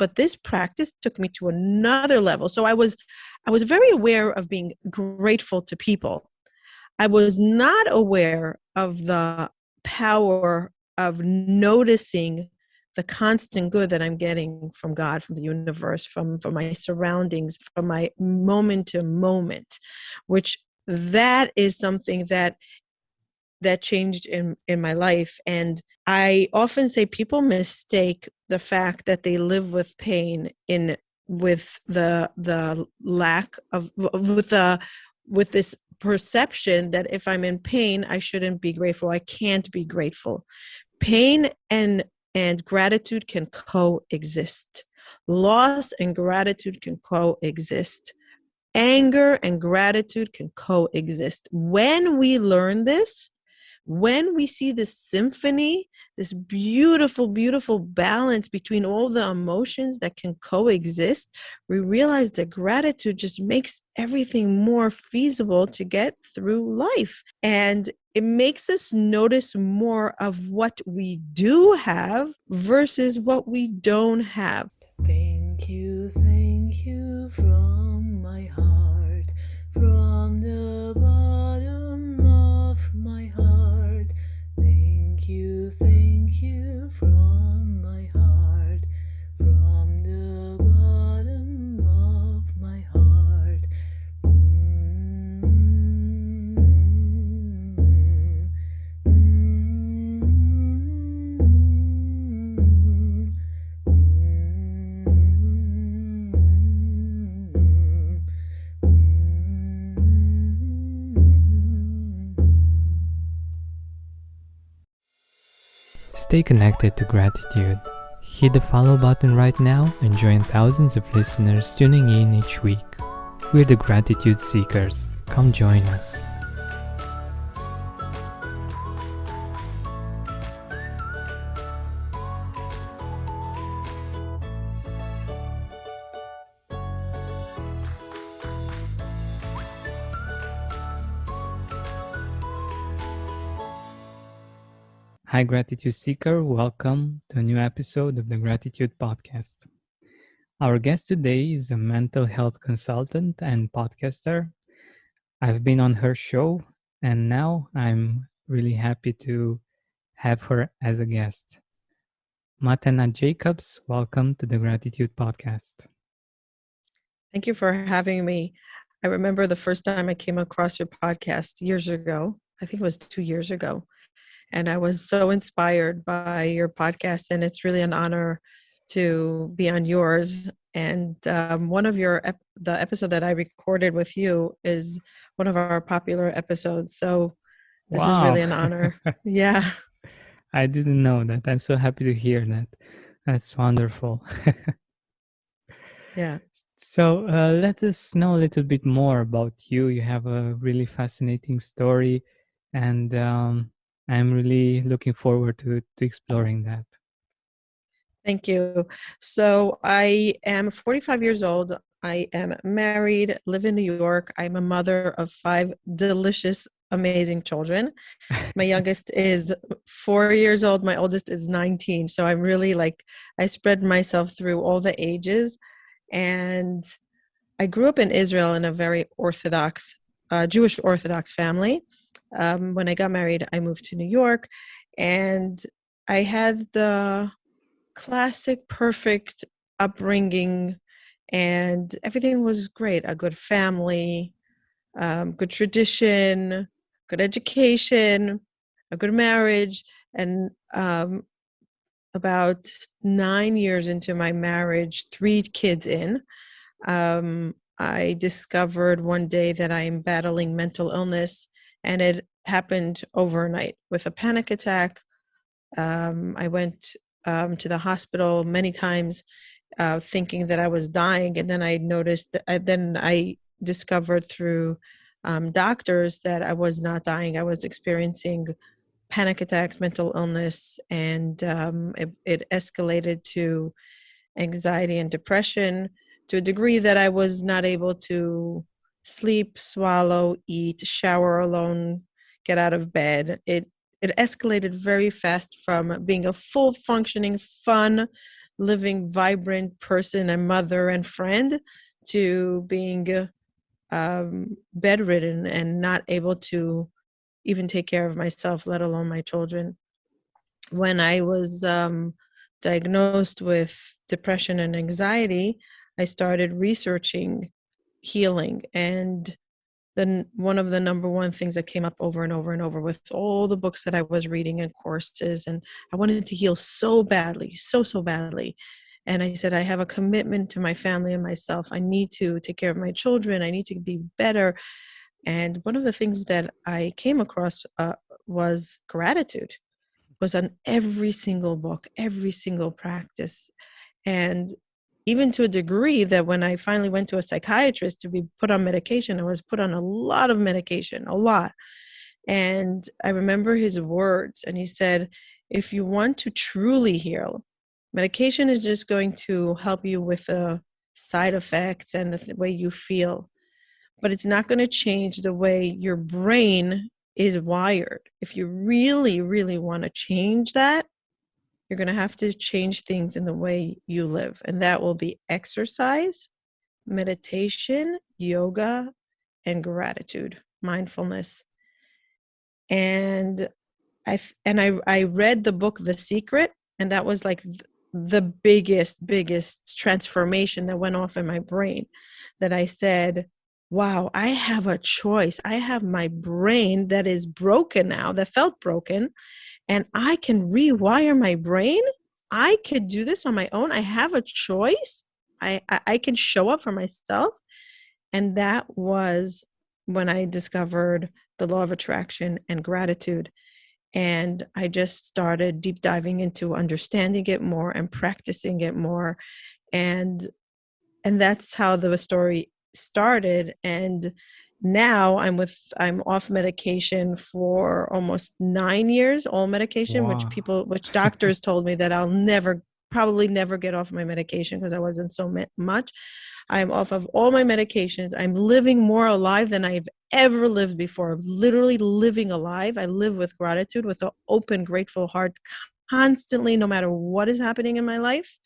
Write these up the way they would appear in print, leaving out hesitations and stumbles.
but this practice took me to another level. So I was very aware of being grateful to people. I was not aware of the power of noticing the constant good that I'm getting from God, from the universe, from my surroundings, from my moment to moment, which that is something that changed in my life. And I often say people mistake the fact that they live with pain with the lack of with this perception that if I'm in pain, I shouldn't be grateful. I can't be grateful. Pain and gratitude can coexist. Loss and gratitude can coexist. Anger and gratitude can coexist. When we learn this, when we see this symphony, this beautiful, beautiful balance between all the emotions that can coexist, we realize that gratitude just makes everything more feasible to get through life. And it makes us notice more of what we do have versus what we don't have. Thank you from my heart, from the bottom of my heart. Thank you from my heart, from the bottom of my heart. Stay connected to gratitude. Hit the follow button right now and join thousands of listeners tuning in each week. We're the Gratitude Seekers. Come join us. Hi, Gratitude Seeker. Welcome to a new episode of the Gratitude Podcast. Our guest today is a mental health consultant and podcaster. I've been on her show, and now I'm really happy to have her as a guest. Matana Jacobs, welcome to the Gratitude Podcast. Thank you for having me. I remember the first time I came across your podcast years ago. I think it was 2 years ago. And I was so inspired by your podcast, and it's really an honor to be on yours. And one of the episode that I recorded with you is one of our popular episodes. So this is really an honor. Yeah. I didn't know that. I'm so happy to hear that. That's wonderful. Yeah. So let us know a little bit more about you. You have a really fascinating story, and I'm really looking forward to exploring that. Thank you. So I am 45 years old. I am married, live in New York. I'm a mother of 5 delicious, amazing children. My youngest is 4 years old. My oldest is 19. So I'm really I spread myself through all the ages. And I grew up in Israel in a very Orthodox, Jewish Orthodox family. When I got married, I moved to New York, and I had the classic, perfect upbringing, and everything was great. A good family, good tradition, good education, a good marriage. And about 9 years into my marriage, 3 kids in, I discovered one day that I'm battling mental illness, and it happened overnight with a panic attack. I went to the hospital many times, thinking that I was dying, and then I noticed that then I discovered through doctors that I was not dying. I was experiencing panic attacks, mental illness, and it escalated to anxiety and depression to a degree that I was not able to sleep, swallow, eat, shower alone, get out of bed. It escalated very fast from being a full functioning, fun, living, vibrant person and mother and friend to being bedridden and not able to even take care of myself, let alone my children. When I was diagnosed with depression and anxiety, I started researching healing. And then one of the number one things that came up over and over and over with all the books that I was reading and courses, and I wanted to heal so badly, so badly. And I said, I have a commitment to my family and myself. I need to take care of my children. I need to be better. And one of the things that I came across was gratitude. Was on every single book, every single practice. And even to a degree that when I finally went to a psychiatrist to be put on medication, I was put on a lot of medication, a lot. And I remember his words, and he said, if you want to truly heal, medication is just going to help you with the side effects and the way you feel, but it's not going to change the way your brain is wired. If you really, really want to change that, you're going to have to change things in the way you live. And that will be exercise, meditation, yoga, and gratitude, mindfulness. And I read the book The Secret, and that was like the biggest transformation that went off in my brain, that I said, wow, I have a choice. I have my brain that is broken now, that felt broken, and I can rewire my brain. I could do this on my own. I have a choice. I can show up for myself. And that was when I discovered the law of attraction and gratitude. And I just started deep diving into understanding it more and practicing it more. And that's how the story started. And now I'm off medication for almost 9 years, all medication, Wow. which doctors told me that I'll probably never get off my medication because I wasn't so much. I'm off of all my medications. I'm living more alive than I've ever lived before. Literally living alive. I live with gratitude, with an open, grateful heart constantly, no matter what is happening in my life.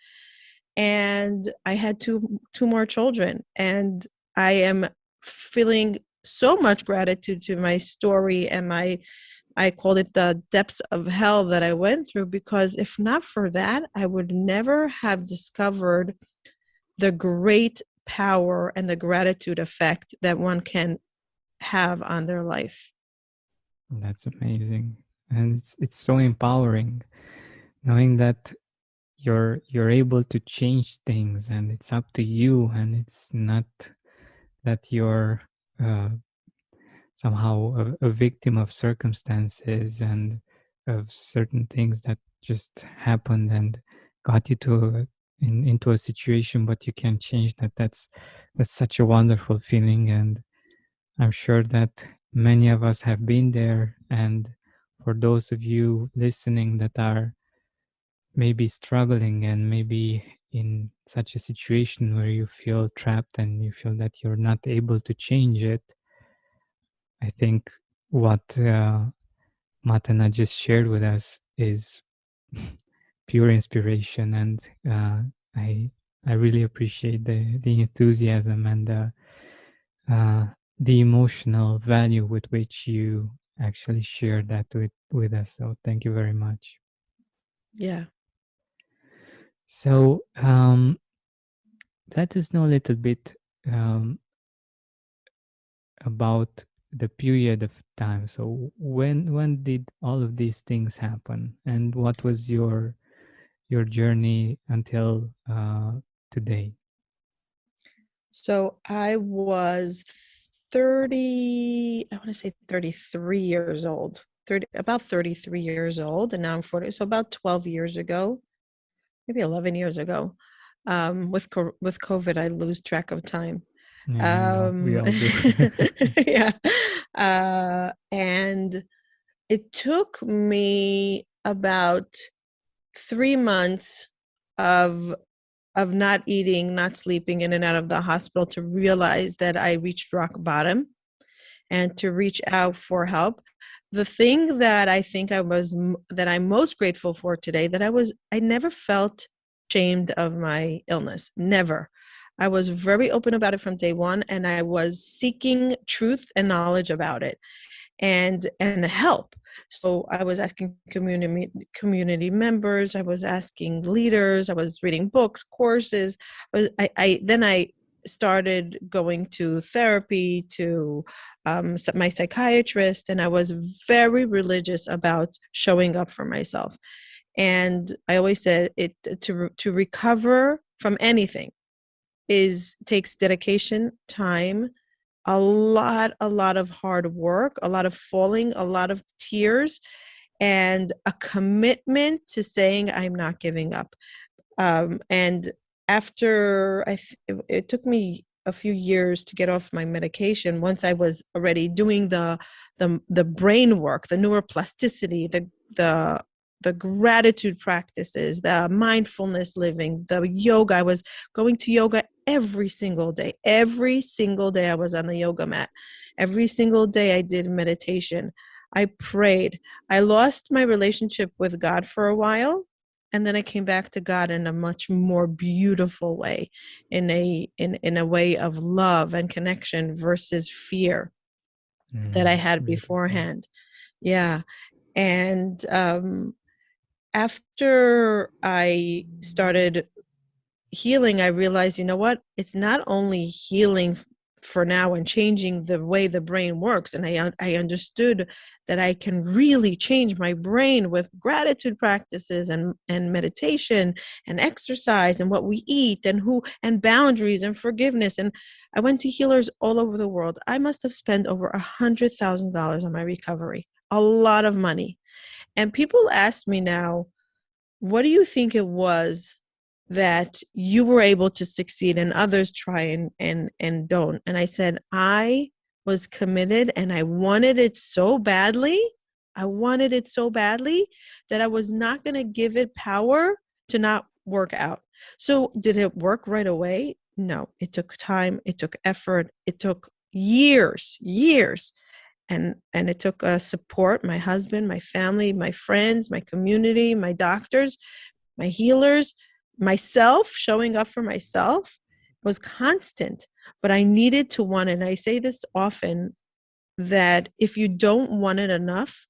And I had two more children, and I am feeling so much gratitude to my story and I called it the depths of hell that I went through, because if not for that, I would never have discovered the great power and the gratitude effect that one can have on their life. That's amazing. And it's so empowering knowing that you're able to change things and it's up to you, and it's not that you're somehow a victim of circumstances and of certain things that just happened and got you into a situation, but you can't change that. That's such a wonderful feeling, and I'm sure that many of us have been there. And for those of you listening that are maybe struggling and maybe in such a situation where you feel trapped and you feel that you're not able to change it, I think what Matana just shared with us is pure inspiration, and I really appreciate the enthusiasm and the emotional value with which you actually shared that with us. So thank you very much. Yeah. So let us know a little bit about the period of time. So when did all of these things happen, and what was your journey until today? So I was 30, I want to say 33 years old, about 33 years old, and now I'm 40. So about 12 years ago, maybe 11 years ago. With COVID, I lose track of time. Yeah, I know. We all do. Yeah. And it took me about 3 months of not eating, not sleeping, in and out of the hospital to realize that I reached rock bottom and to reach out for help. The thing that I think that I'm most grateful for today, that I never felt ashamed of my illness. Never. I was very open about it from day one, and I was seeking truth and knowledge about it and help. So I was asking community members, I was asking leaders, I was reading books, courses. I started going to therapy, to my psychiatrist, and I was very religious about showing up for myself. And I always said it to recover from anything takes dedication, time, a lot of hard work, a lot of falling, a lot of tears, and a commitment to saying I'm not giving up. And after it took me a few years to get off my medication. Once I was already doing the brain work, the neuroplasticity, the gratitude practices, the mindfulness living, the yoga. I was going to yoga every single day. Every single day I was on the yoga mat. Every single day I did meditation. I prayed. I lost my relationship with God for a while, and then I came back to God in a much more beautiful way, in a way of love and connection versus fear that I had Beautiful. beforehand. Yeah. And after I started healing, I realized, you know what? It's not only healing for now and changing the way the brain works. And I understood that I can really change my brain with gratitude practices and meditation and exercise and what we eat and boundaries and forgiveness. And I went to healers all over the world. I must have spent over $100,000 on my recovery, a lot of money. And people ask me now, what do you think it was that you were able to succeed and others try and don't? And I said, I was committed and I wanted it so badly. I wanted it so badly that I was not going to give it power to not work out. So did it work right away? No, it took time. It took effort. It took years. And it took support, my husband, my family, my friends, my community, my doctors, my healers, myself. Showing up for myself was constant, but I needed to want it. And I say this often, that if you don't want it enough,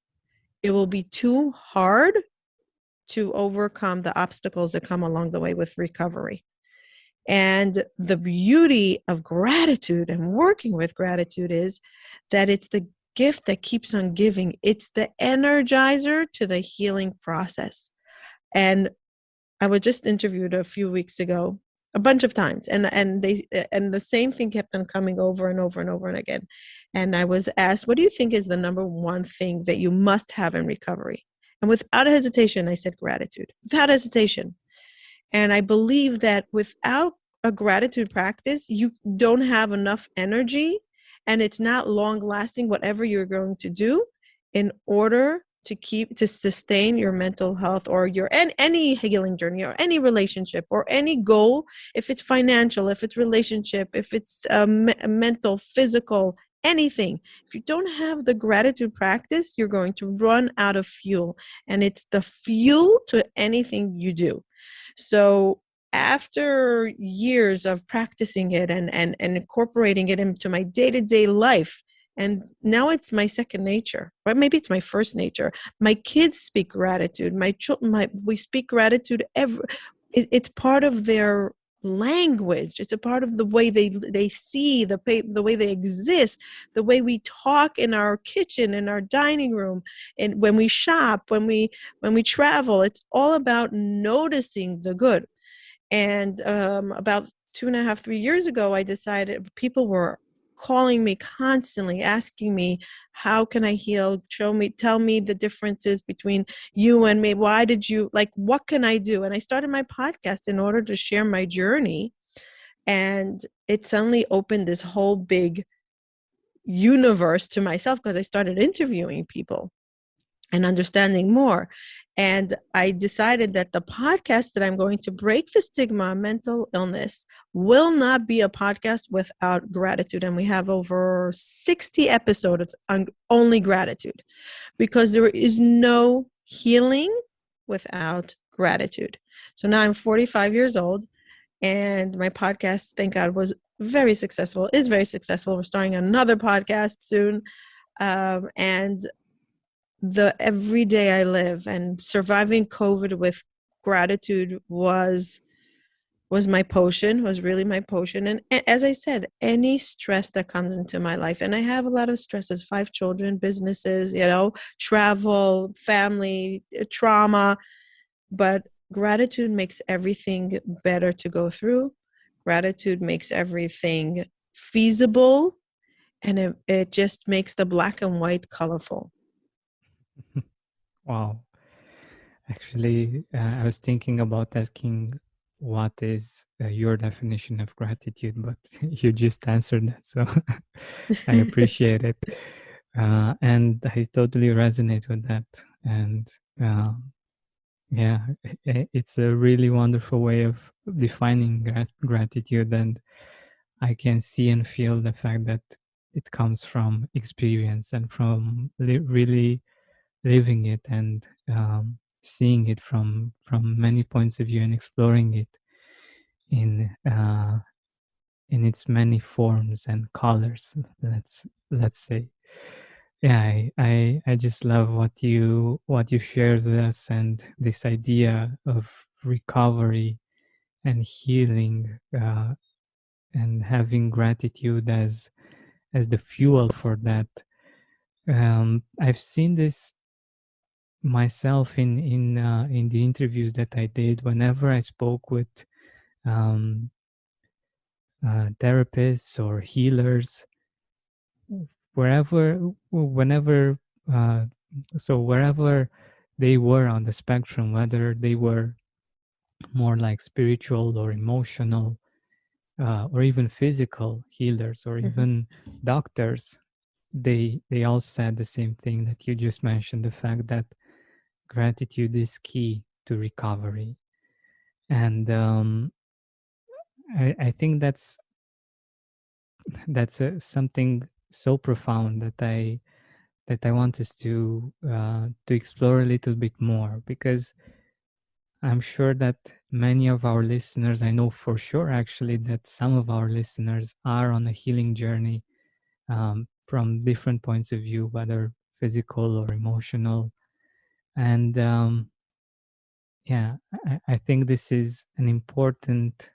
it will be too hard to overcome the obstacles that come along the way with recovery. And the beauty of gratitude and working with gratitude is that it's the gift that keeps on giving. It's the energizer to the healing process. And I was just interviewed a few weeks ago, a bunch of times, and the same thing kept on coming over and over and over and again. And I was asked, what do you think is the number one thing that you must have in recovery? And without hesitation, I said gratitude, without hesitation. And I believe that without a gratitude practice, you don't have enough energy, and it's not long lasting, whatever you're going to do, in order to sustain your mental health or your any healing journey or any relationship or any goal. If it's financial, if it's relationship, if it's mental, physical, anything. If you don't have the gratitude practice, you're going to run out of fuel, and it's the fuel to anything you do. So after years of practicing it and incorporating it into my day-to-day life, and now it's my second nature, or maybe it's my first nature. My kids speak gratitude. We speak gratitude it's part of their language. It's a part of the way they see the way they exist, the way we talk in our kitchen, in our dining room, and when we shop, when we travel. It's all about noticing the good. And about 2.5, 3 years ago, I decided, people were calling me constantly, asking me, how can I heal? Tell me the differences between you and me. What can I do? And I started my podcast in order to share my journey. And it suddenly opened this whole big universe to myself, because I started interviewing people and understanding more. And I decided that the podcast that I'm going to break the stigma of mental illness will not be a podcast without gratitude. And we have over 60 episodes on only gratitude, because there is no healing without gratitude. So now I'm 45 years old, and my podcast, thank God, was very successful, is very successful. We're starting another podcast soon. And the everyday I live and surviving COVID with gratitude was my potion, was really my potion. And as I said, any stress that comes into my life, and I have a lot of stresses, 5 children, businesses, travel, family, trauma, but gratitude makes everything better to go through. Gratitude makes everything feasible, and it just makes the black and white colorful. Wow. Actually, I was thinking about asking what is your definition of gratitude, but you just answered that, so I appreciate it. And I totally resonate with that. And yeah, it's a really wonderful way of defining gratitude. And I can see and feel the fact that it comes from experience and from really living it and seeing it from many points of view and exploring it in its many forms and colors. Let's say, yeah. I just love what you shared with us, and this idea of recovery and healing, and having gratitude as the fuel for that. I've seen this myself in the interviews that I did. Whenever I spoke with um, therapists or healers, whenever, uh, wherever they were on the spectrum, whether they were more like spiritual or emotional, or even physical healers, or even doctors, they all said the same thing that you just mentioned: the fact that gratitude is key to recovery. And I think that's something so profound that I want us to explore a little bit more, because I'm sure that many of our listeners, I know for sure actually that some of our listeners are on a healing journey, from different points of view, whether physical or emotional. And yeah, I think this is an important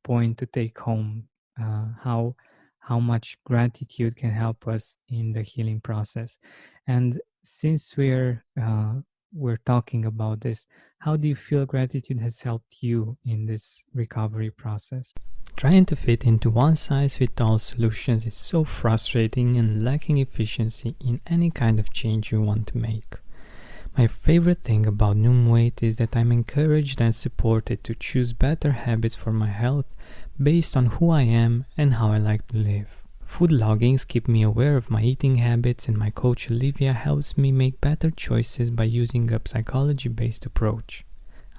point to take home, how much gratitude can help us in the healing process. And since we're talking about this, how do you feel gratitude has helped you in this recovery process? Trying to fit into one-size-fits-all solutions is so frustrating and lacking efficiency in any kind of change you want to make. My favorite thing about Noom Weight is that I'm encouraged and supported to choose better habits for my health based on who I am and how I like to live. Food loggings keep me aware of my eating habits, and my coach Olivia helps me make better choices by using a psychology-based approach.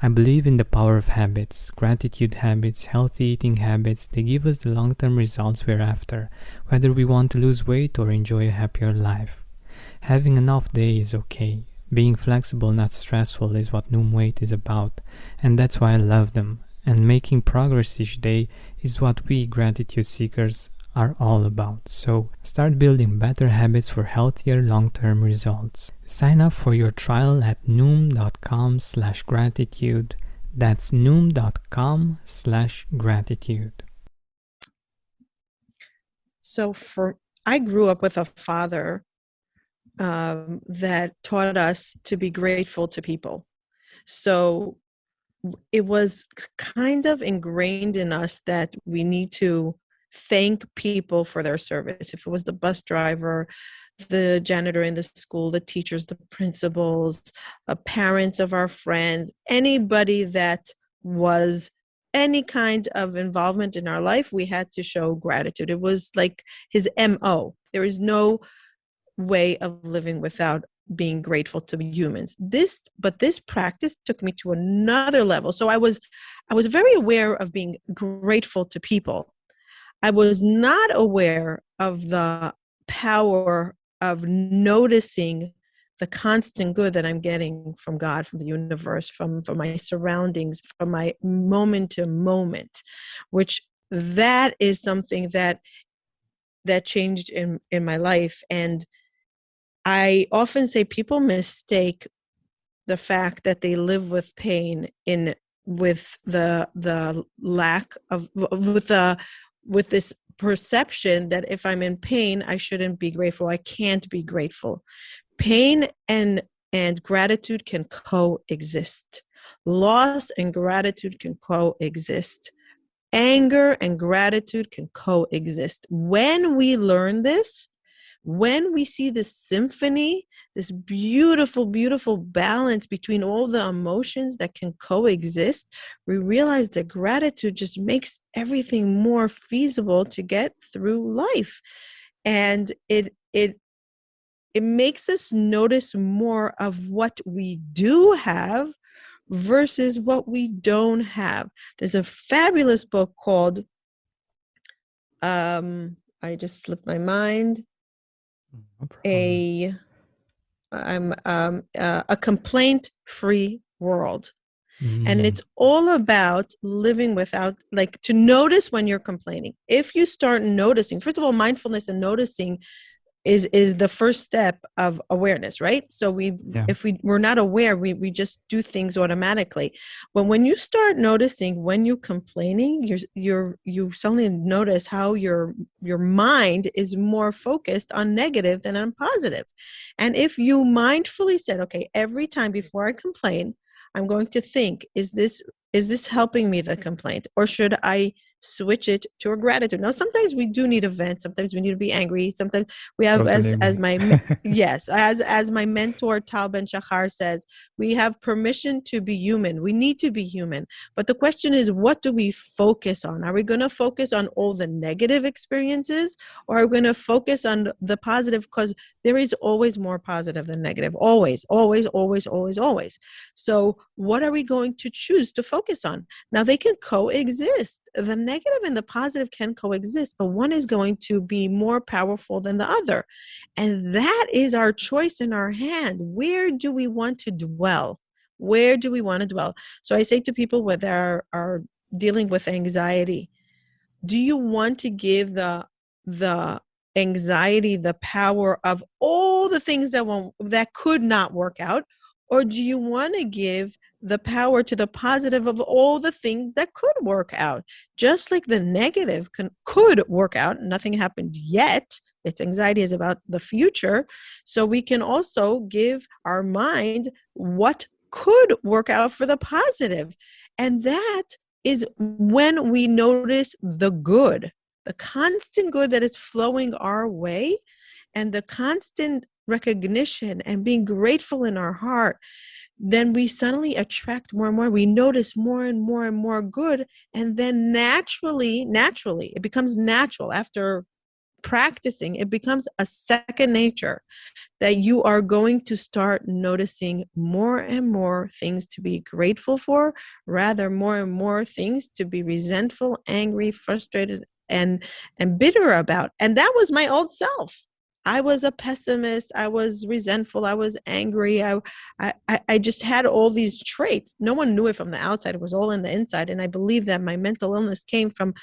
I believe in the power of habits, gratitude habits, healthy eating habits. They give us the long-term results we're after, whether we want to lose weight or enjoy a happier life. Having an off day is okay. Being flexible, not stressful, is what Noom Weight is about, and that's why I love them. And making progress each day is what we gratitude seekers are all about. So start building better habits for healthier long-term results. Sign up for your trial at noom.com/gratitude. That's noom.com/gratitude. So I grew up with a father that taught us to be grateful to people. So it was kind of ingrained in us that we need to thank people for their service. If it was the bus driver, the janitor in the school, the teachers, the principals, parents of our friends, anybody that was any kind of involvement in our life, we had to show gratitude. It was like his MO. There is no way of living without being grateful to humans. This practice took me to another level. So I was very aware of being grateful to people. I was not aware of the power of noticing the constant good that I'm getting from God, from the universe, from my surroundings, from my moment to moment, which that is something that changed in my life. And I often say people mistake the fact that they live with pain with the lack of with this perception that if I'm in pain, I shouldn't be grateful. I can't be grateful. Pain and gratitude can coexist. Loss and gratitude can coexist. Anger and gratitude can coexist. When we learn this, when we see this symphony, this beautiful, beautiful balance between all the emotions that can coexist, we realize that gratitude just makes everything more feasible to get through life. And it makes us notice more of what we do have versus what we don't have. There's a fabulous book called, I just slipped my mind, a complaint-free world. And it's all about living without, like, to notice when you're complaining. If you start noticing, first of all, mindfulness and noticing is the first step of awareness, right? So if we're not aware, we just do things automatically. But when you start noticing when you're complaining, you suddenly notice how your mind is more focused on negative than on positive. And if you mindfully said, okay, every time before I complain, I'm going to think, is this helping me, the complaint, or should I switch it to a gratitude? Now, sometimes we do need a vent. Sometimes we need to be angry. Sometimes we have, as my mentor Tal Ben Shachar says, we have permission to be human. We need to be human. But the question is, what do we focus on? Are we going to focus on all the negative experiences, or are we going to focus on the positive? Because there is always more positive than negative. Always, always, always, always, always. So what are we going to choose to focus on? Now, they can coexist. The negative and the positive can coexist, but one is going to be more powerful than the other. And that is our choice in our hand. Where do we want to dwell? Where do we want to dwell? So I say to people that are dealing with anxiety, do you want to give the anxiety the power of all the things that could not work out? Or do you want to give the power to the positive of all the things that could work out? Just like the negative could work out, nothing happened yet. Its anxiety is about the future. So we can also give our mind what could work out for the positive. And that is when we notice the good, the constant good that is flowing our way, and the constant recognition and being grateful in our heart, then we suddenly attract more and more. We notice more and more and more good. And then naturally, it becomes natural. After practicing, it becomes a second nature that you are going to start noticing more and more things to be grateful for, rather more and more things to be resentful, angry, frustrated, and bitter about. And that was my old self. I was a pessimist. I was resentful. I was angry. I just had all these traits. No one knew it from the outside. It was all in the inside. And I believe that my mental illness came from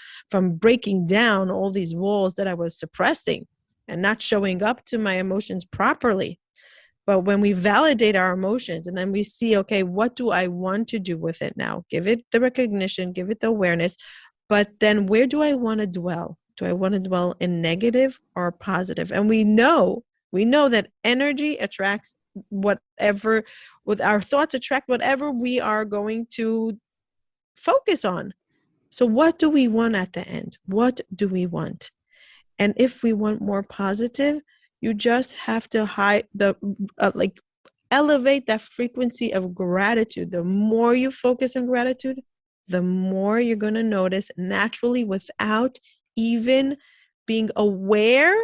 breaking down all these walls that I was suppressing and not showing up to my emotions properly. But when we validate our emotions and then we see, okay, what do I want to do with it now? Give it the recognition, give it the awareness. But then where do I want to dwell? Do I want to dwell in negative or positive? And we know that energy attracts whatever, with our thoughts attract whatever we are going to focus on. So what do we want at the end? What do we want? And if we want more positive, you just have to elevate that frequency of gratitude. The more you focus on gratitude, the more you're going to notice naturally without even being aware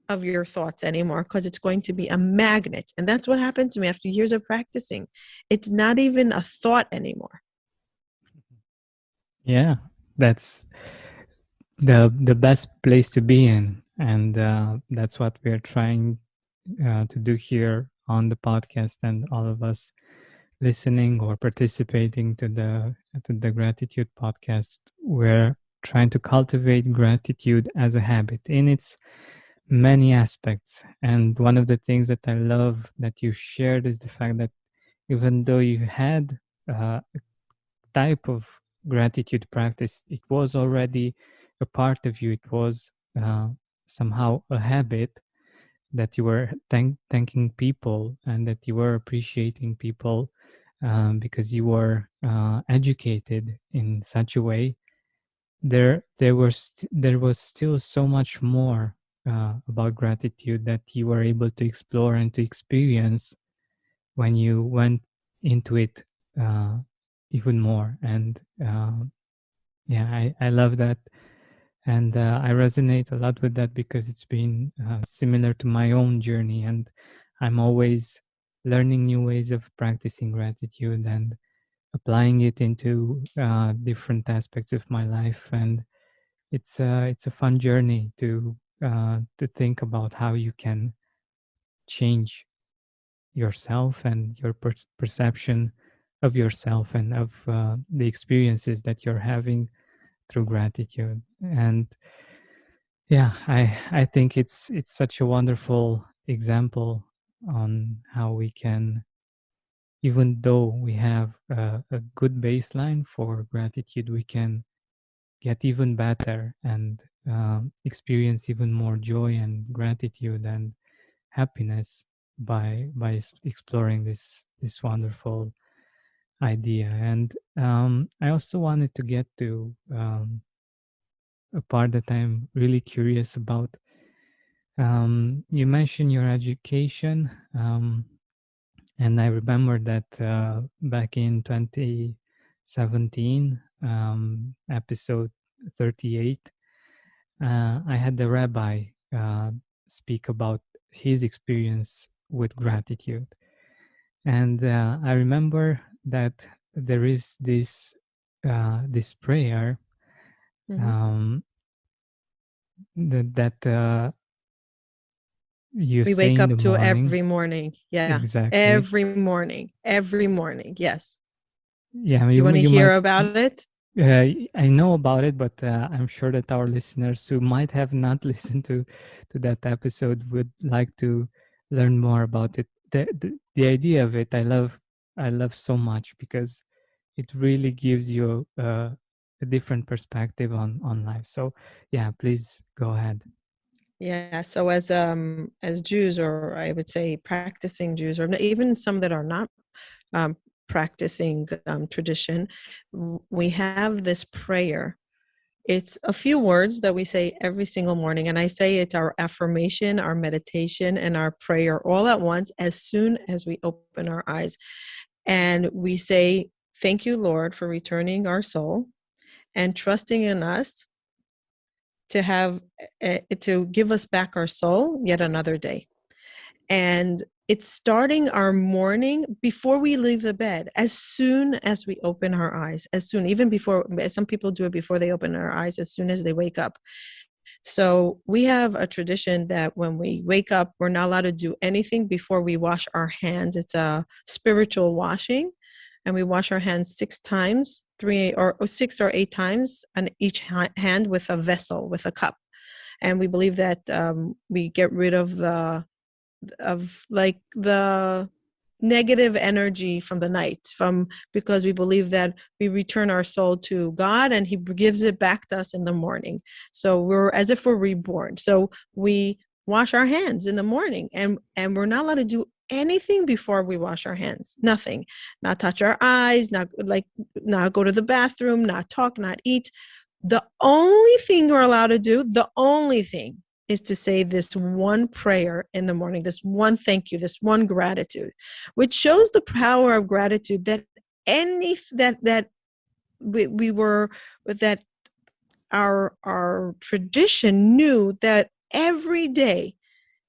of your thoughts anymore, because it's going to be a magnet. And that's what happened to me after years of practicing. It's not even a thought anymore. Yeah, that's the best place to be in. And that's what we're trying to do here on the podcast and all of us listening or participating to the Gratitude podcast. We're trying to cultivate gratitude as a habit in its many aspects. And one of the things that I love that you shared is the fact that even though you had a type of gratitude practice, it was already a part of you. It was somehow a habit that you were thanking people and that you were appreciating people because you were educated in such a way. There was still so much more about gratitude that you were able to explore and to experience when you went into it uh, even more. And yeah, I love that. And I resonate a lot with that because it's been similar to my own journey. And I'm always learning new ways of practicing gratitude and applying it into different aspects of my life. And it's a fun journey to think about how you can change yourself and your perception of yourself and of the experiences that you're having through gratitude. And yeah, I think it's such a wonderful example on how we can, even though we have a good baseline for gratitude, we can get even better and experience even more joy and gratitude and happiness by exploring this wonderful idea. And I also wanted to get to a part that I'm really curious about. You mentioned your education, and I remember that back in 2017, episode 38, I had the rabbi speak about his experience with gratitude. And I remember that there is this prayer um, that you We say wake in the up to morning. every morning. Yeah. Exactly. Every morning. Every morning. Yes. Yeah, Do you want to you hear might. about it? I know about it, but I'm sure that our listeners who might have not listened to that episode would like to learn more about it. The idea of it, I love so much because it really gives you a different perspective on life. So yeah, please go ahead. Yeah. So as Jews, or I would say practicing Jews, or even some that are not um, practicing tradition, we have this prayer. It's a few words that we say every single morning. And I say it's our affirmation, our meditation, and our prayer all at once as soon as we open our eyes. And we say, "Thank you, Lord, for returning our soul and trusting in us to have to give us back our soul yet another day." And it's starting our morning before we leave the bed, as soon as we open our eyes, as soon, even before, some people do it before they open their eyes, as soon as they wake up. So we have a tradition that when we wake up, we're not allowed to do anything before we wash our hands. It's a spiritual washing. And we wash our hands 6 times, 6 or 8 times on each hand with a vessel, with a cup. And we believe that we get rid of the negative energy from the night, because we believe that we return our soul to God and he gives it back to us in the morning. So we're as if we're reborn. So we wash our hands in the morning, and we're not allowed to do anything before we wash our hands. Nothing. Not touch our eyes, not go to the bathroom, not talk, not eat. The only thing we're allowed to do, the only thing, is to say this one prayer in the morning, this one thank you, this one gratitude, which shows the power of gratitude, that any that we were, that our tradition knew that every day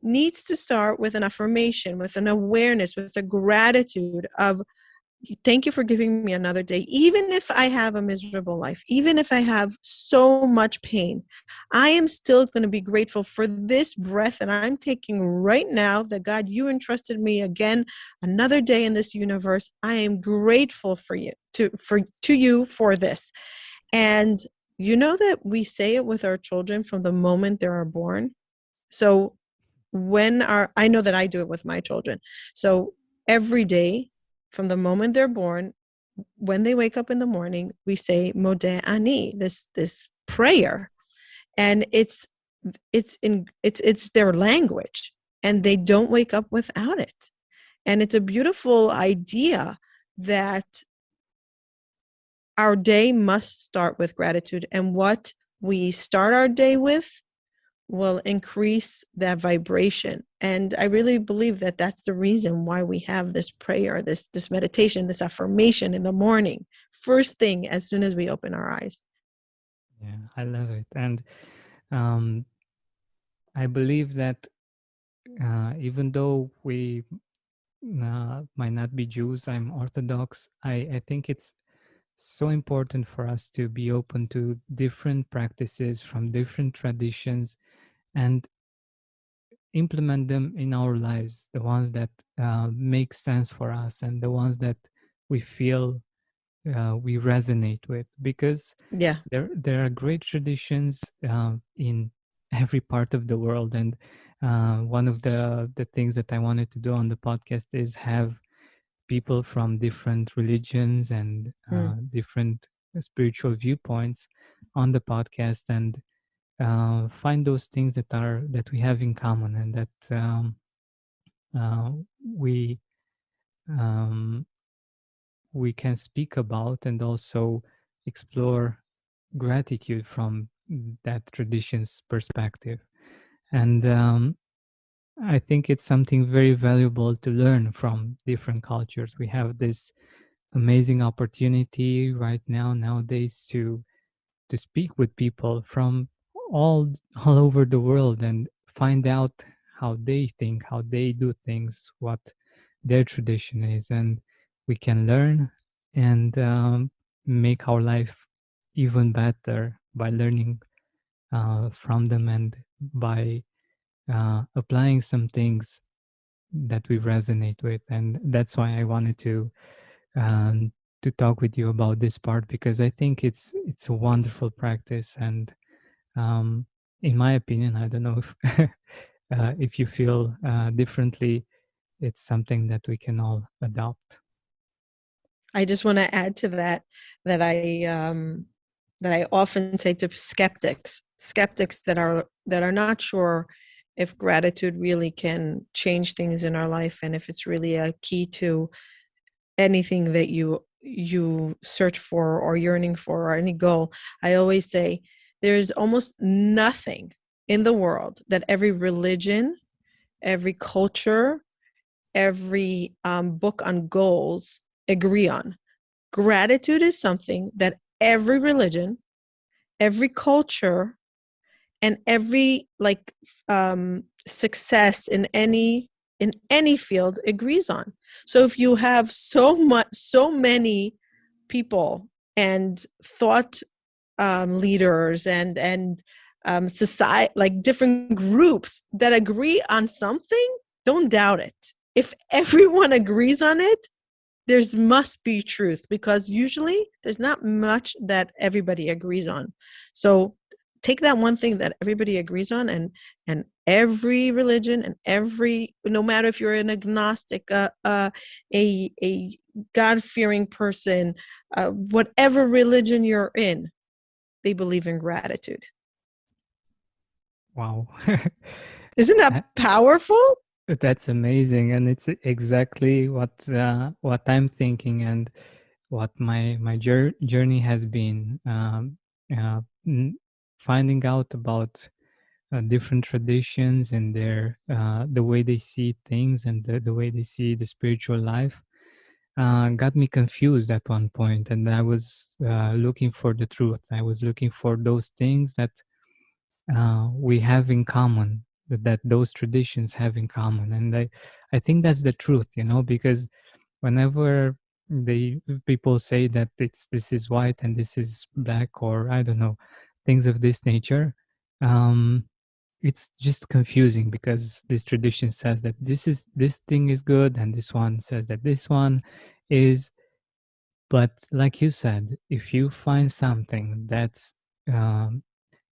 needs to start with an affirmation, with an awareness, with a gratitude of Thank you for giving me another day. Even if I have a miserable life, even if I have so much pain, I am still going to be grateful for this breath that I'm taking right now, that God, you entrusted me again another day in this universe. I am grateful for you, to you for this. And you know that we say it with our children from the moment they are born. So I know that I do it with my children. So every day from the moment they're born, when they wake up in the morning, we say Modeh Ani, this prayer. And it's their language, and they don't wake up without it. And it's a beautiful idea that our day must start with gratitude, and what we start our day with will increase that vibration. And I really believe that that's the reason why we have this prayer, this meditation, this affirmation in the morning, first thing as soon as we open our eyes. Yeah, I love it. And um, I believe that even though we might not be Jews, I'm Orthodox, I think it's so important for us to be open to different practices from different traditions and implement them in our lives, the ones that make sense for us and the ones that we feel we resonate with, because Yeah. there are great traditions in every part of the world. And one of the things that I wanted to do on the podcast is have people from different religions and different spiritual viewpoints on the podcast, and find those things that we have in common, and that uh, we um, we can speak about, and also explore gratitude from that tradition's perspective. And I think it's something very valuable to learn from different cultures. We have this amazing opportunity right now nowadays to speak with people from all all over the world and find out how they think, how they do things, what their tradition is, and we can learn and make our life even better by learning from them, and by applying some things that we resonate with. And that's why I wanted um, to talk with you about this part, because I think it's a wonderful practice. And in my opinion, I don't know if you feel differently, it's something that we can all adopt. I just want to add to that that I often say to skeptics that are not sure if gratitude really can change things in our life, and if it's really a key to anything that you search for or yearning for, or any goal. I always say there's almost nothing in the world that every religion, every culture, every book on goals agree on. Gratitude is something that every religion, every culture, and every success in any field agrees on. So if you have so many people and thought leaders and society, like different groups that agree on something, don't doubt it. If everyone agrees on it, there's must be truth, because usually there's not much that everybody agrees on. So take that one thing that everybody agrees on, and every religion, and every, no matter if you're an agnostic, a God-fearing person, whatever religion you're in, they believe in gratitude. Wow. Isn't that powerful? That's amazing, and it's exactly what I'm thinking, and what my journey has been. Uh, Finding out about different traditions and their the way they see things, and the way they see the spiritual life got me confused at one point, and I was looking for the truth. I was looking for those things that we have in common, that those traditions have in common. And I think that's the truth, because whenever people say that this is white and this is black, or I don't know, things of this nature. um it's just confusing because this tradition says that this thing is good and this one says that this one is. But like you said, if you find something um,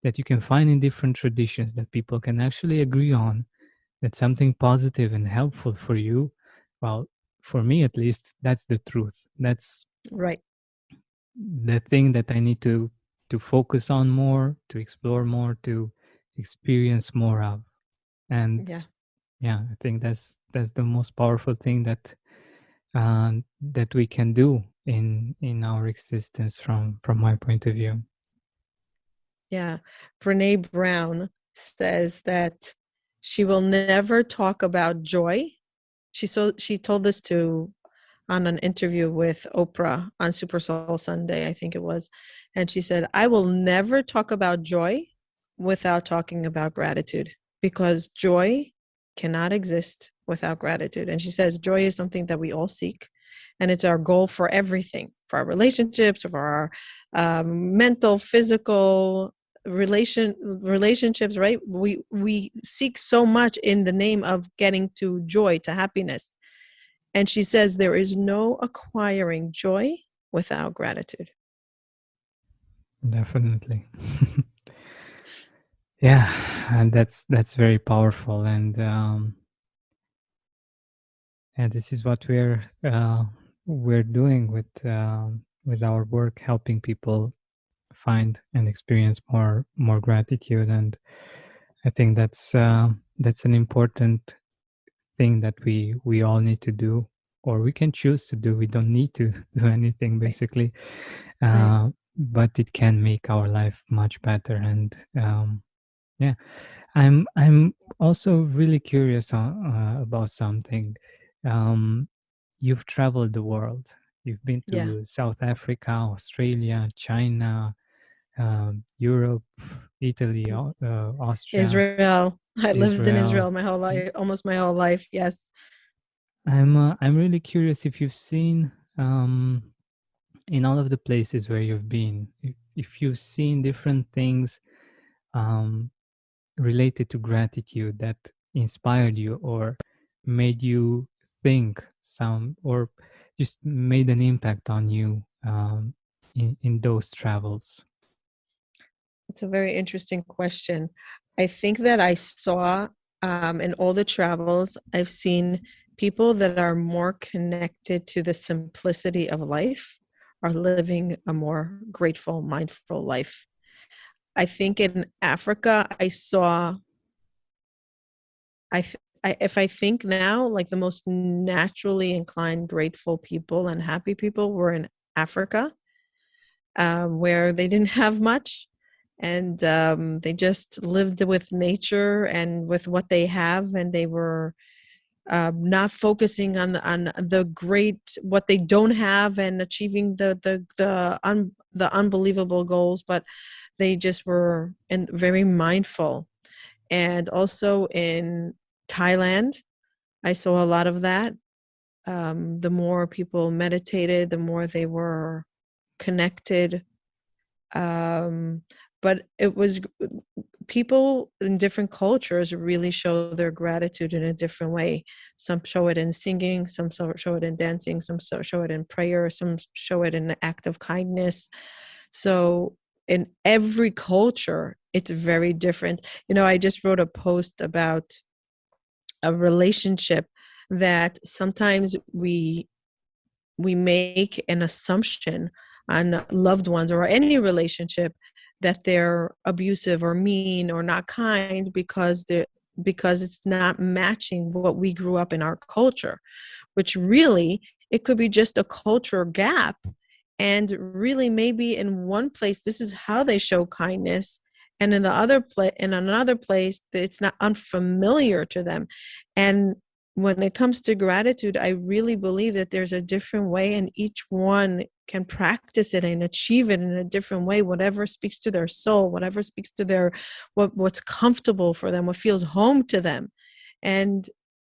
that you can find in different traditions that people can actually agree on, that's something positive and helpful for you, well, for me at least, that's the truth. That's Right. the thing that I need to focus on more, to explore more, to experience more of. And Yeah. yeah, I think that's the most powerful thing that we can do in our existence from my point of view. Yeah. Renee Brown says that she will never talk about joy. She told this to on an interview with Oprah on Super Soul Sunday, I think it was. And she said, I will never talk about joy without talking about gratitude, because joy cannot exist without gratitude. And she says joy is something that we all seek, and it's our goal for everything, for our relationships, for our mental, physical relationships, right? We seek so much in the name of getting to joy, to happiness. And she says there is no acquiring joy without gratitude. Definitely. Yeah, and that's very powerful. And this is what we're doing with our work, helping people find and experience more gratitude. And I think that's an important thing that we all need to do, or we can choose to do. We don't need to do anything Right. basically, Right. but it can make our life much better. And yeah, I'm also really curious about something. um, you've traveled the world. You've been Yeah. to South Africa, Australia, China, Europe, Italy, Austria, Israel. I lived in Israel. Israel my whole life, almost my whole life. Yes. I'm really curious if you've seen in all of the places where you've been, if you've seen different things um, related to gratitude that inspired you or made you think some, or just made an impact on you in those travels. It's a very interesting question. I think that I saw in all the travels, I've seen people that are more connected to the simplicity of life are living a more grateful, mindful life. I think in Africa, I saw, if I think now, like the most naturally inclined, grateful people and happy people were in Africa, where they didn't have much, and they just lived with nature and with what they have, and they were not focusing on the great what they don't have and achieving the unbelievable goals, but they just were very mindful. And also in Thailand, I saw a lot of that. The more people meditated, the more they were connected. Um, but it was people in different cultures really show their gratitude in a different way. Some show it in singing, some show it in dancing, some show it in prayer, some show it in an act of kindness. So in every culture, it's very different. I just wrote a post about a relationship that sometimes we make an assumption on loved ones or any relationship that they're abusive or mean or not kind because it's not matching what we grew up in our culture, which really it could be just a culture gap. And really maybe in one place this is how they show kindness, and in another place it's not unfamiliar to them. And when it comes to gratitude, I really believe that there's a different way, and each one can practice it and achieve it in a different way, whatever speaks to their soul, whatever speaks to their what's comfortable for them, what feels home to them. And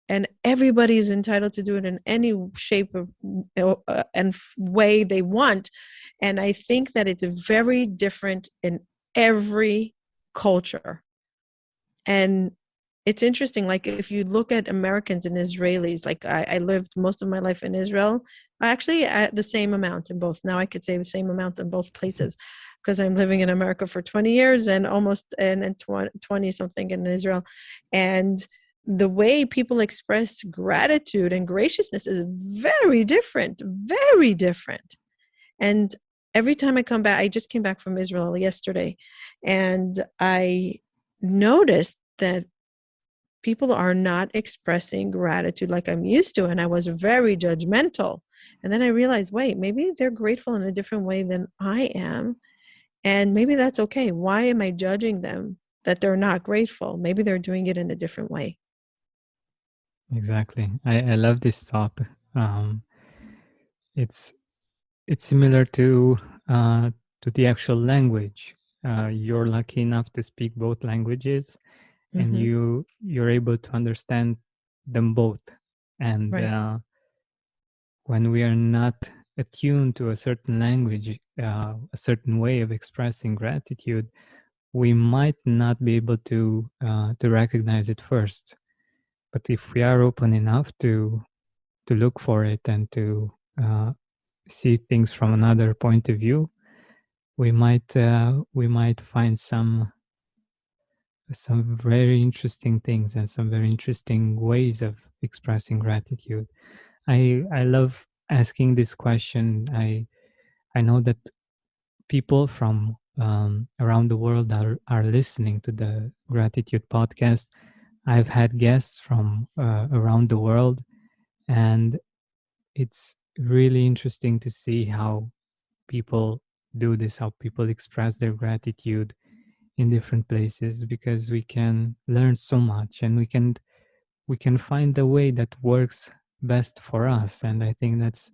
and everybody is entitled to do it in any shape and way they want. And I think that it's very different in every culture. And it's interesting, like if you look at Americans and Israelis, like I lived most of my life in Israel, actually at the same amount in both. Now I could say the same amount in both places because I'm living in America for 20 years and almost and 20 something in Israel. And the way people express gratitude and graciousness is very different, very different. And every time I come back, I just came back from Israel yesterday, and I noticed that people are not expressing gratitude like I'm used to. And I was very judgmental. And then I realized, wait, maybe they're grateful in a different way than I am. And maybe that's okay. Why am I judging them that they're not grateful? Maybe they're doing it in a different way. Exactly. I love this thought. Um, it's it's similar to the actual language. You're lucky enough to speak both languages, and Mm-hmm. you're able to understand them both. And Right. when we are not attuned to a certain language, a certain way of expressing gratitude, we might not be able to recognize it first. But if we are open enough to look for it and to see things from another point of view, we might find some very interesting things and some very interesting ways of expressing gratitude. I love asking this question. I know that people from around the world are listening to the Gratitude podcast. I've had guests from around the world, and it's really interesting to see how people do this, how people express their gratitude in different places, because we can learn so much, and we can find a way that works best for us. And I think that's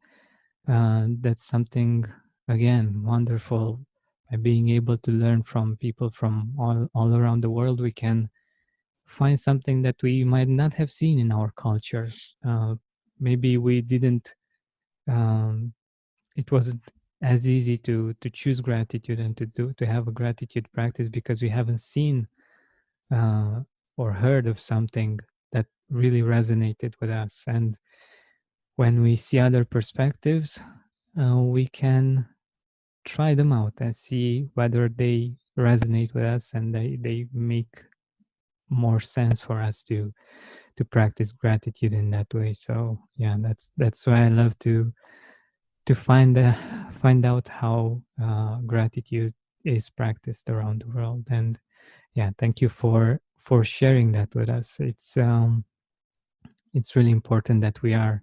something, again, wonderful. By being able to learn from people from all around the world, we can find something that we might not have seen in our culture. Maybe we didn't um, it wasn't as easy to choose gratitude and to have a gratitude practice, because we haven't seen uh, or heard of something that really resonated with us. And when we see other perspectives, we can try them out and see whether they resonate with us, and they make more sense for us to practice gratitude in that way. So yeah, that's why I love to find out how gratitude is practiced around the world. And yeah, thank you for sharing that with us. It's really important that we are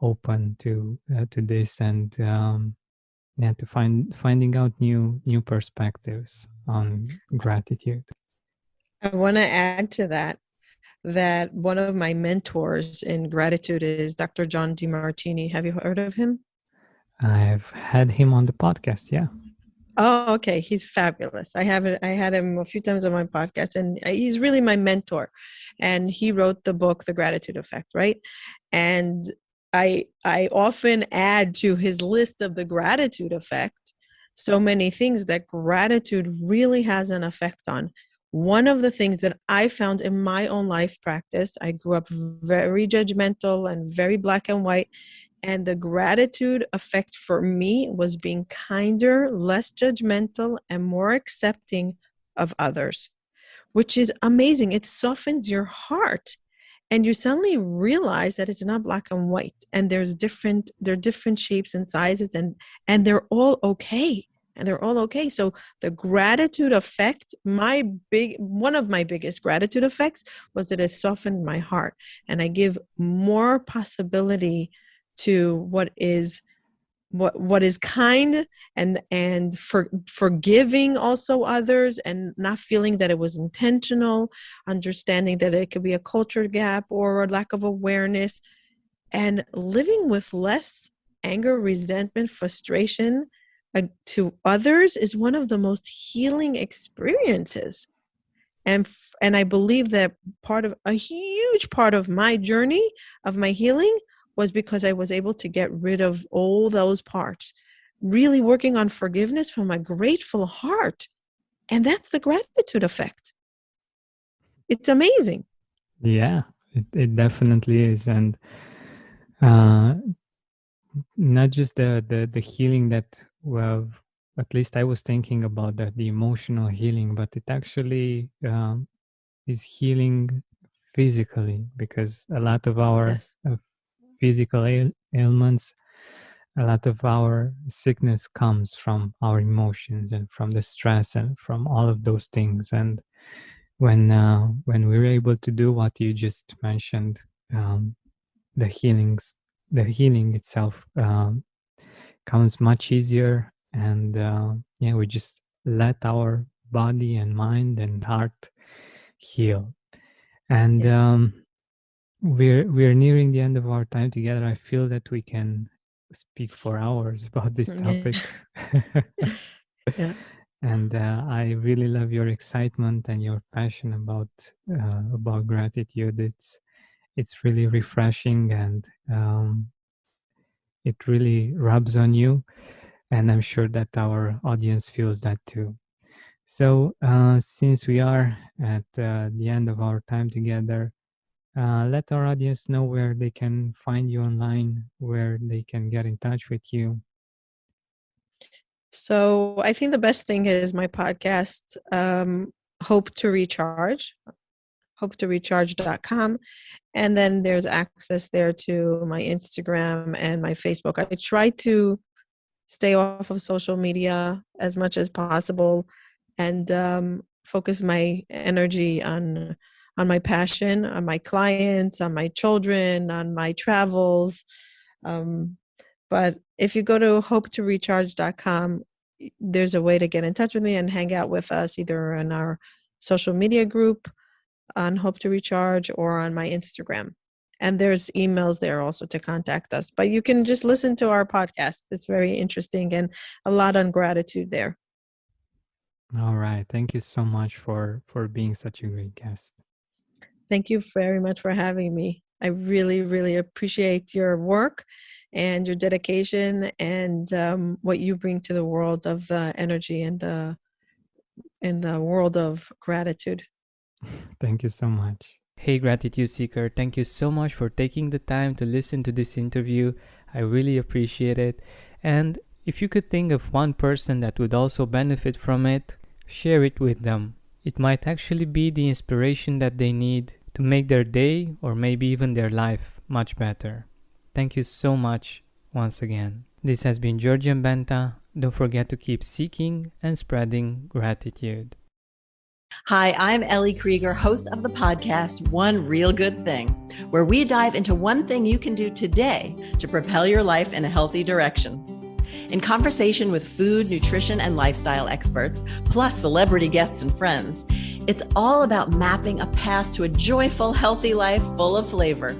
open to this, and yeah, to finding out new perspectives on gratitude. I want to add to that one of my mentors in gratitude is Dr. John DeMartini. Have you heard of him? I've had him on the podcast. Yeah. Oh, okay. He's fabulous. I had him a few times on my podcast, and he's really my mentor. And he wrote the book, The Gratitude Effect, right? And I often add to his list of the gratitude effect so many things that gratitude really has an effect on. One of the things that I found in my own life practice, I grew up very judgmental and very black and white. And the gratitude effect for me was being kinder, less judgmental, and more accepting of others, which is amazing. It softens your heart. And you suddenly realize that it's not black and white, and there are different shapes and sizes, and they're all okay. And they're all okay. So the gratitude effect, one of my biggest gratitude effects was that it softened my heart, and I give more possibility to what is kind, and forgiving also others, and not feeling that it was intentional, understanding that it could be a culture gap or a lack of awareness, and living with less anger, resentment, frustration to others is one of the most healing experiences. And I believe that a huge part of my journey, of my healing, was because I was able to get rid of all those parts, really working on forgiveness from a grateful heart. And that's the gratitude effect. It's amazing. Yeah, it definitely is. And uh, not just the healing that, well, at least I was thinking about that, the emotional healing, but it actually is healing physically, because a lot of our Yes. physical ailments, a lot of our sickness comes from our emotions and from the stress and from all of those things. And when we're able to do what you just mentioned, um, the healing itself comes much easier. And yeah, we just let our body and mind and heart heal. And we're nearing the end of our time together. I feel that we can speak for hours about this topic. Yeah. And I really love your excitement and your passion about gratitude. It's really refreshing, and it really rubs on you. And I'm sure that our audience feels that too. So since we are at the end of our time together, let our audience know where they can find you online, where they can get in touch with you. So I think the best thing is my podcast, Hope to Recharge, hopetorecharge.com. And then there's access there to my Instagram and my Facebook. I try to stay off of social media as much as possible, and focus my energy on my passion, on my clients, on my children, on my travels. But if you go to hopetorecharge.com, there's a way to get in touch with me and hang out with us, either in our social media group on Hope to Recharge or on my Instagram. And there's emails there also to contact us. But you can just listen to our podcast. It's very interesting, and a lot on gratitude there. All right. Thank you so much for being such a great guest. Thank you very much for having me. I really, really appreciate your work and your dedication, and what you bring to the world of the energy and the world of gratitude. Thank you so much. Hey, Gratitude Seeker, thank you so much for taking the time to listen to this interview. I really appreciate it. And if you could think of one person that would also benefit from it, share it with them. It might actually be the inspiration that they need to make their day, or maybe even their life, much better. Thank you so much once again. This has been Georgian Benta. Don't forget to keep seeking and spreading gratitude. Hi, I'm Ellie Krieger, host of the podcast, One Real Good Thing, where we dive into one thing you can do today to propel your life in a healthy direction. In conversation with food, nutrition, and lifestyle experts, plus celebrity guests and friends, it's all about mapping a path to a joyful, healthy life full of flavor,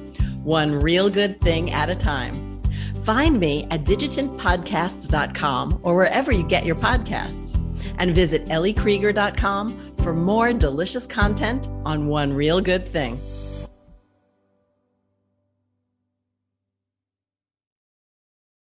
one real good thing at a time. Find me at digitantpodcasts.com or wherever you get your podcasts. And visit elliekrieger.com for more delicious content on One Real Good Thing.